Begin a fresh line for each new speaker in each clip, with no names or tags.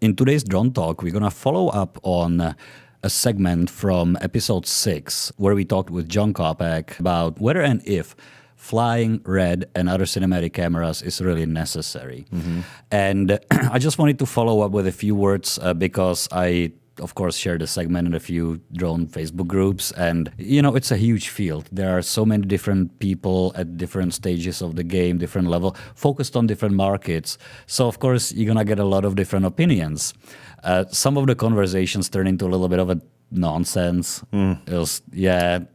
In today's Drone Talk, we're going to follow up on a segment from episode 6, where we talked with John Kopek about whether and if flying RED and other cinematic cameras is really necessary. And I just wanted to follow up with a few words because I, of course, shared the segment in a few drone Facebook groups. And, it's a huge field. There are so many different people at different stages of the game, different level, focused on different markets. So, of course, you're going to get a lot of different opinions. Some of the conversations turn into a little bit of a nonsense.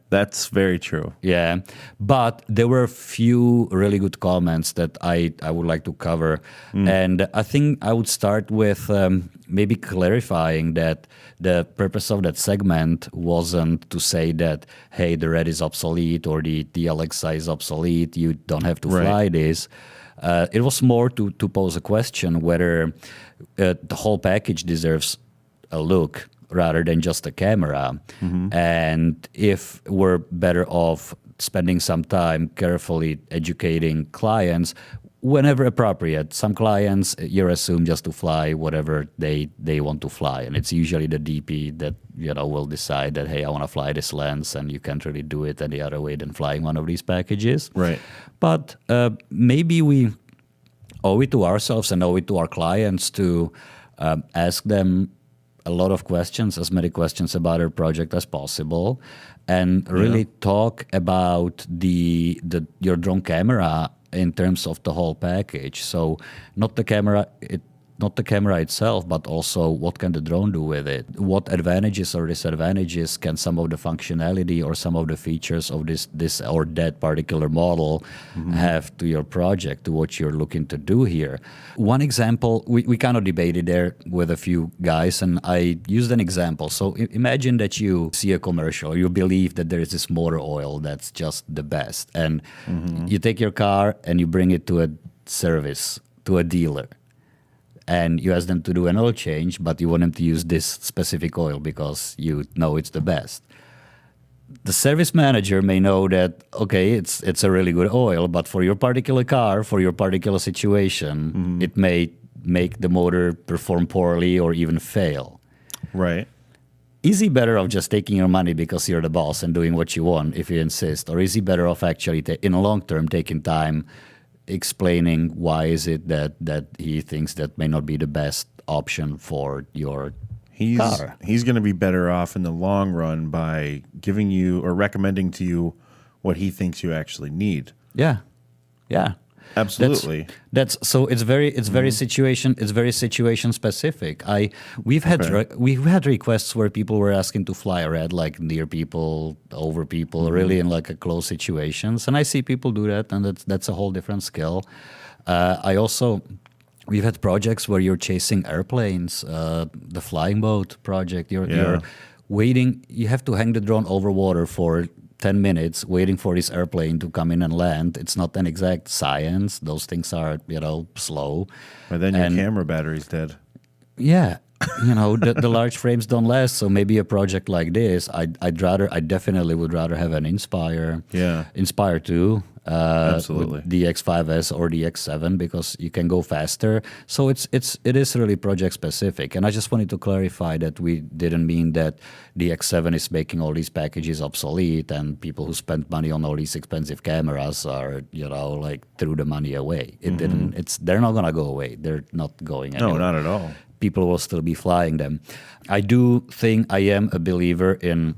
That's very true.
Yeah, but there were a few really good comments that I would like to cover. And I think I would start with maybe clarifying that the purpose of that segment wasn't to say that, hey, the RED is obsolete or the Alexa is obsolete, you don't have to fly this. It was more to pose a question whether the whole package deserves a look rather than just a camera. And if we're better off spending some time carefully educating clients whenever appropriate. Some clients, you're assumed just to fly whatever they want to fly. And it's usually the DP that, will decide that, hey, I want to fly this lens, and you can't really do it any other way than flying one of these packages.
Right.
But maybe we owe it to ourselves and owe it to our clients to ask them a lot of questions, as many questions about our project as possible, and really talk about your drone camera in terms of the whole package. So not the camera itself, but also what can the drone do with it? What advantages or disadvantages can some of the functionality or some of the features of this or that particular model have to your project, to what you're looking to do here? One example, we kind of debated there with a few guys, and I used an example. So imagine that you see a commercial, you believe that there is this motor oil that's just the best, and you take your car and you bring it to a service, to a dealer. And you ask them to do an oil change, but you want them to use this specific oil because you know it's the best. The service manager may know that, okay, it's a really good oil, but for your particular car, for your particular situation, it may make the motor perform poorly or even fail.
Right.
Is he better off just taking your money because you're the boss and doing what you want if you insist? Or is he better off actually, in the long term, taking time explaining why is it that he thinks that may not be the best option for your car?
He's going to be better off in the long run by giving you or recommending to you what he thinks you actually need.
Yeah.
Absolutely.
That's so it's very situation specific. We've had requests where people were asking to fly RED, like near people, over people, really in like a close situations, and I see people do that, and that's a whole different skill. We've had projects where you're chasing airplanes, the flying boat project. You're waiting. You have to hang the drone over water for 10 minutes waiting for this airplane to come in and land. It's not an exact science. Those things are, slow.
But then your camera battery's dead.
Yeah. The large frames don't last. So maybe a project like this, I definitely would rather have an Inspire.
Yeah.
Inspire 2.
Absolutely.
The X5S or the X7, because you can go faster. So it is really project specific. And I just wanted to clarify that we didn't mean that the X7 is making all these packages obsolete and people who spend money on all these expensive cameras are, threw the money away. It didn't. They're not gonna go away. They're not going anywhere.
No, not at all.
People will still be flying them. I do think I am a believer in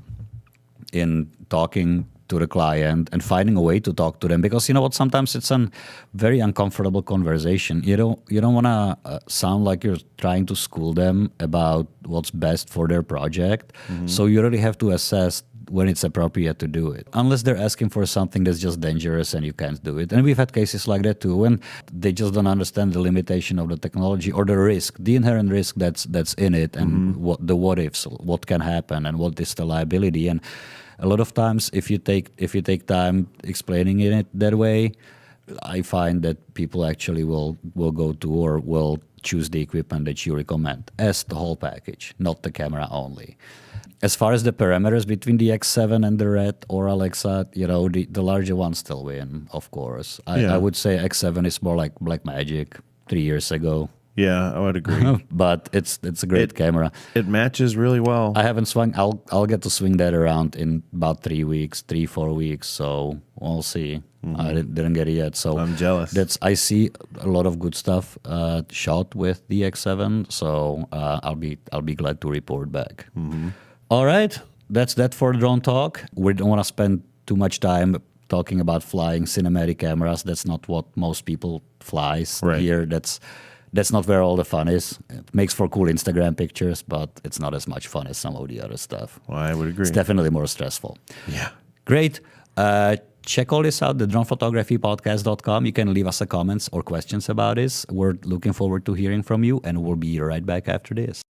talking to the client and finding a way to talk to them, because you know what, sometimes it's a very uncomfortable conversation. You don't want to sound like you're trying to school them about what's best for their project. So you really have to assess when it's appropriate to do it, unless they're asking for something that's just dangerous and you can't do it. And we've had cases like that too, when they just don't understand the limitation of the technology or the risk, the inherent risk that's in it, and what ifs, what can happen, and what is the liability. And a lot of times, if you take time explaining it that way, I find that people actually will go to or will choose the equipment that you recommend as the whole package, not the camera only. As far as the parameters between the X7 and the RED or Alexa, the larger ones still win, of course. I would say X7 is more like Blackmagic 3 years ago.
Yeah, I would agree.
but it's a great camera.
It matches really well.
I haven't swung. I'll get to swing that around in about 3 weeks, 4 weeks. So we'll see. I didn't get it yet. So
I'm jealous.
I see a lot of good stuff shot with the X7. So I'll be glad to report back. All right, that's that for drone talk. We don't want to spend too much time talking about flying cinematic cameras. That's not what most people flies
Right.
here. That's not where all the fun is. It makes for cool Instagram pictures, but it's not as much fun as some of the other stuff.
Well, I would agree.
It's definitely more stressful.
Yeah.
Great. Check all this out, the dronephotographypodcast.com. You can leave us a comments or questions about this. We're looking forward to hearing from you, and we'll be right back after this.